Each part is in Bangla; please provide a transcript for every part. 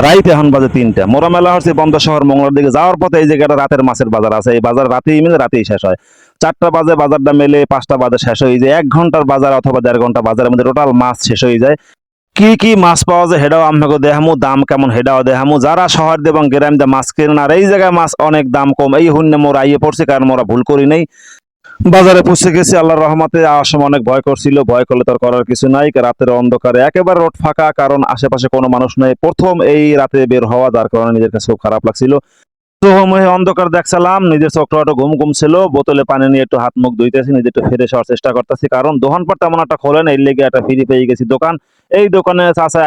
রাইতে এখন বাজে ৩টা। মোরা মেলা হচ্ছে বন্দর শহর মংলার দিকে যাওয়ার পথে এই জায়গাটা রাতের মাছের বাজার আছে। এই বাজার রাতেই মিলে রাতেই শেষ হয়। ৪টা বাজে বাজারটা মেলে, ৫টা বাজে শেষ হয়ে যায়। ১ ঘন্টার বাজার অথবা ১.৫ ঘন্টা বাজারের মধ্যে টোটাল মাছ শেষ হয়ে যায়। কি কি মাছ পাওয়া যায় হেডাও আমাকে দেখামু, দাম কেমন হেডাও দেখামু। যারা শহর দিয়ে এবং গ্রাম দিয়ে মাছ কেনেন আর এই জায়গায় মাছ অনেক দাম কম, এই হুন্যে মোরা আইয়ে পড়ছি, কারণ মোরা ভুল করি নাই। বাজারে পৌঁছে গেছি আল্লাহর রহমতে। আসার সময় অনেক ভয় করছিল, ভয় করলে তার করার কিছু নাই। রাতের অন্ধকারে একেবারে রোড ফাঁকা, কারণ আশেপাশে কোনো মানুষ নেই। প্রথম এই রাতে বের হওয়া, যার কারণে নিজের কাছে খুব খারাপ লাগছিল। তো অন্ধকার দেখছিলাম, নিজের চোখটা একটু ঘুম ঘুম ছিল। বোতলে পানি নিয়ে একটু হাত মুখ ধুইতেছি, নিজে একটু ফ্রেশ হওয়ার চেষ্টা করতেছি, কারণ দোকানপাট তেমন একটা খোলেন। এই লেগে একটা ফ্রি পেয়ে গেছি দোকান। এই দোকানে চাচা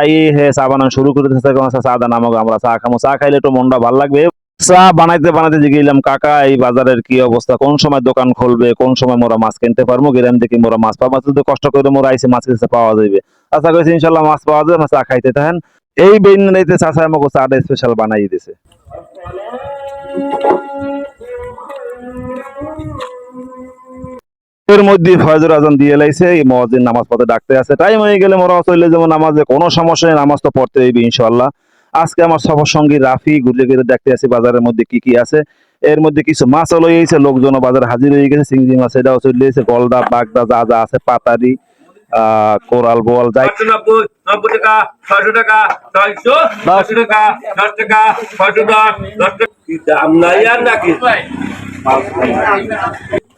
চা বানানো শুরু করে দিতেছে। চা দেন আমাকে, আমরা চা খামো। চা খাইলে একটু মনটা ভালো লাগবে। চা বানাইতে বানাইতে জিগেলাম, কাকা এই বাজারের কি অবস্থা, কোন সময় দোকান খুলবে, কোন সময় মোরা মাছ কিনতে পারবো, গ্রাম থেকে মোরা মাছ পাবো। যদি কষ্ট করে মোরা আইসি মাছ কিনতে পাওয়া যাবে। আশা করছি ইনশাল্লাহ মাছ পাওয়া যাবে। চা খাইতে থাকেন। এই বেইনাইতে চাচা আমাকে চাটা স্পেশাল বানাই দিছে। এর মধ্যে ফজর আজান দিয়ে লাইছে, এই মুয়াজ্জিন নামাজ পড়তে ডাকতে আছে। টাইম হয়ে গেলে মোরা চলে যাবো নামাজে, কোনো সমস্যা নেই, নামাজ তো পড়তে হইবে ইনশাআল্লাহ। আজকে আমার সফর সঙ্গী রাফি ঘুরে ঘুরে দেখতে আছে বাজারের মধ্যে কি কি আছে। এর মধ্যে কিছু মাছ লই আইছে, লোকজন বাজারে হাজির হয়ে গেছে। চিংড়ি মাছ এটাও চলে এসেছে, গলদা বাগদা যা যা আছে, পাতারি কোরাল বোয়াল যাই। 90 90 টাকা 600 টাকা 600 10 টাকা 10 টাকা 610 10 টাকা দাম নাই আর নাকি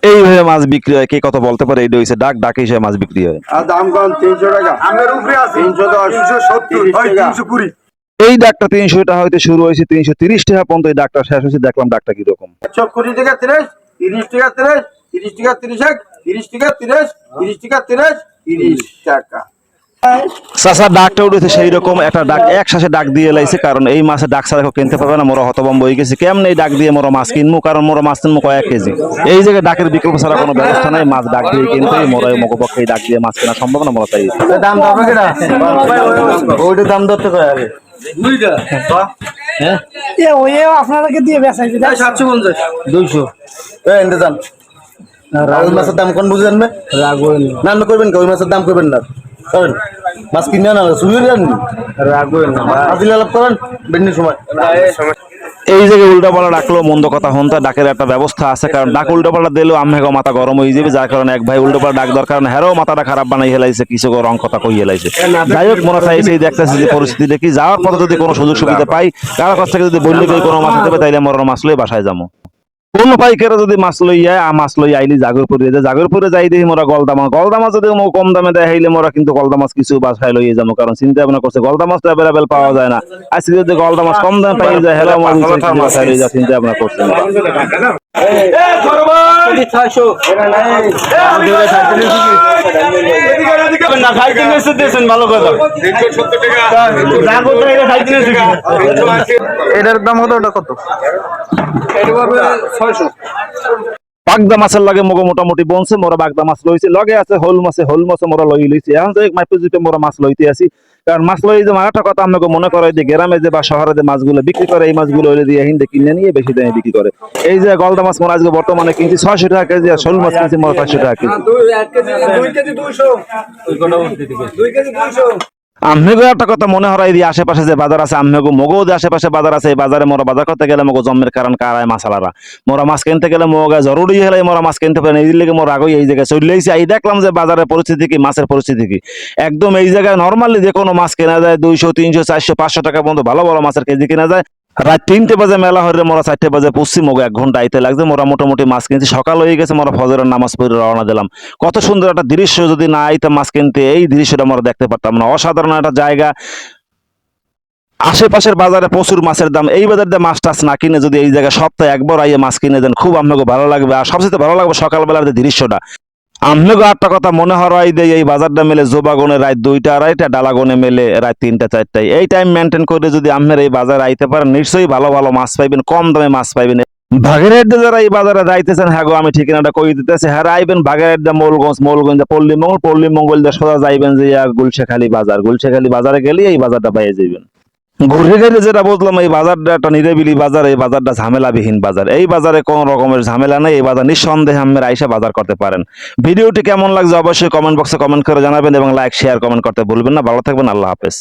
এইভাবে মাছ বিক্রি হয়। কে কত বলতে পারে? এটা হইছে ডাক, ডাকে হিসেবে মাছ বিক্রি হয়। আর দাম কম 300 টাকা। আমার উপরে আছে 310 370 320 এই ডাকটা 300 টাকা হইতে শুরু হয়েছে, 330 টাকা পর্যন্ত এই ডাকটা শেষ হয়েছে। দেখলাম ডাকটা কিরকম। 120 টাকা 30 30 টাকা 30 30 টাকা 30 30 টাকা 30 30 টাকা 30 30 টাকা। চাচা ডাকটা উঠেছে সেই রকম একটা ডাক, একসাথে ডাক দিয়ে লাইছে, কারণ এই মাছের ডাক ছাড়া কেউ কিনতে পারবে না। মোরা হতভম্ব হয়ে গেছে, কেমন এই ডাক দিয়ে মোরা মাছ কিনবো, কারণ মোরা মাছ কিনবো কয়েক কেজি। এই জায়গায় ডাকের বিকল্প ছাড়া কোনো ব্যবস্থা নাই। মাছ ডাক দিয়ে কিনতে মোরা মুখপক্ষে এই ডাক দিয়ে মাছ কেনা সম্ভব না। মোরা তাই দাম দাও কেডা ওইটা দাম ধরতে কয় আগে বুঝা হ্যাঁ এ ওই আপনাদেরকে দিয়ে বেচাইছি 750 200 এই এন্ড দাম। ওই মাছের দাম কোন বুঝেন না? রাগবেন না, না করবেন ওই মাছের দাম করবেন না, করেন মাছ কিনে না শুয়ে যান, রাগবেন না আজিল লাভ করেন বেন্নি সময়। এই জায়গায় উল্টাপাল্টা ডাকলো মন্দ কথা হন্তা, ডাকের একটা ব্যবস্থা আছে, কারণ ডাক উল্টাপাল্টা দিলেও আমেগো মাথা গরম হয়ে যাবে। যার কারণে এক ভাই উল্টাপাল্টা ডাক দরকার না, হেরও মাথাটা খারাপ বানাই হেলাইছে, কিছু রং কথা কই হেলাইছে। যাই হোক, মনে চাইছে দেখতেছি যে পরিস্থিতি দেখি, যাওয়ার পথে যদি কোনো সুযোগ সুবিধা পাই, কারো কাছ থেকে যদি বললে কোনো মাছ দেবে, তাইলে মরণ মাছ লই বাসায় যাবো। কোন পাইকারে যদি মাছ লই যায়, মাছ লই আইলি জাগরপুরে যায়, জাগরপুরে যাই দেখি মোরা গলদা মাছ যদি কম দামে দেয় হইলে মোরা কিন্তু গলদা মাছ কিছু বাসায় লইয়ে যাবো, কারণ চিন্তা ভাবনা করছে গলদা মাছ তো অ্যাভেলেবেল পাওয়া যায় না। আজকে যদি গলদা মাছ কম দামে পাই যায়, হেলা মাছ বাসায় লইয়ে যা চিন্তা ভাবনা করছে। এটার দাম কত? বাগদা মাছের লাগে মগো মোটামুটি বনছে, মোরা বাগদা মাছ লইছে। লগে আছে হোল মাছে মোরা লই লইছি। এখন তো মাইপে জিপে মোরা মাছ লইতে আসি, কারণ মাছ লই যে একটা কথা আমাকে মনে করে যে গ্রামে যে বা শহরে যে মাছগুলো বিক্রি করে, এই মাছগুলো হইলে দিয়ে হিন্দে কিনে নিয়ে বেশি দামে বিক্রি করে। এই যে গলদা মাছ মোরা আজকে বর্তমানে কিনছি 600 টাকা কেজি, আর শোল মাছ কিনছি মোরা 500 টাকা কেজি। 2 KG 200 2 KG 200। আমেগো একটা কথা মনে হরাই দিয়ে, আশেপাশে যে বাজার আছে আমেগো মগো যে আশেপাশে বাজার আছে, এই বাজারে মোরা বাজার করতে গেলে মগো জন্মের কারণ কারায় মাছালারা। মোরা মাছ কিনতে গেলে মোগা জরুরি হলে মোরা মাছ কিনতে পারে, এই লেগে মোরা আগে এই জায়গায় চলে এসেছি। এই দেখলাম যে বাজারের পরিস্থিতি কি, মাছের পরিস্থিতি কি। একদম এই জায়গায় নর্মালি যে কোনো মাছ কেনা যায় 200 300 400 500 টাকা পর্যন্ত ভালো ভালো মাছের কেজি কেনা যায়। রাত 3টে বাজে মেলা হরে মোরা 4টে বাজে পড়ছি, মোগো 1 ঘন্টা আইতে লাগছে। মোরা মোটামুটি মাছ কিনছি, সকাল হয়ে গেছে, মোরা ফজরের নামাজ পড়ে রওনা দিলাম। কত সুন্দর একটা দৃশ্য, যদি না আইতাম মাছ কিনতে, এই দৃশ্যটা আমরা দেখতে পারতাম না। অসাধারণ একটা জায়গা। আশেপাশের বাজারে প্রচুর মাছের দাম, এই বাজার দিয়ে মাছ টাছ না কিনে যদি এই জায়গায় সপ্তাহে একবার আইয়ে মাছ কিনে দেন, খুব আপনাকে ভালো লাগবে। আর সবচেয়ে ভালো লাগবে সকালবেলার যে দৃশ্যটা। আপনাকে একটা কথা মনে হরাই দেয়, এই বাজারটা মেলে জোবাগনে রাত 2টা 2:30, ডালাগনে মেলে রাত 3টা 4টায়। এই টাইম মেনটেন করে যদি আপনার এই বাজারে আইতে পারেন, নিশ্চয়ই ভালো ভালো মাছ পাইবেন, কম দামে মাছ পাইবেন। বাগেরহাট যারা এই বাজারে যাইতেছেন, হ্যাঁ গো আমি ঠিকানাটা কই দিতেছি, হ্যাঁ আইবেন বাগেরহাট দা মৌলগঞ্জ পল্লীমঙ্গল দিয়ে সোজা যাইবেন যে গুলশেখালী বাজারে গেলে এই বাজারটা পাইয়ে যাইবেন। ঘুরে গেলে যেটা বুঝলাম, এই বাজারটা একটা নিরিবিলি বাজার, এই বাজারটা ঝামেলাবিহীন বাজার। এই বাজারে কোনো রকমের ঝামেলা নেই। এই বাজার নিঃসন্দেহে আপনারা আইসা বাজার করতে পারেন। ভিডিওটি কেমন লাগছে অবশ্যই কমেন্ট বক্সে কমেন্ট করে জানাবেন, এবং লাইক শেয়ার কমেন্ট করতে ভুলবেন না। ভালো থাকবেন, আল্লাহ হাফেজ।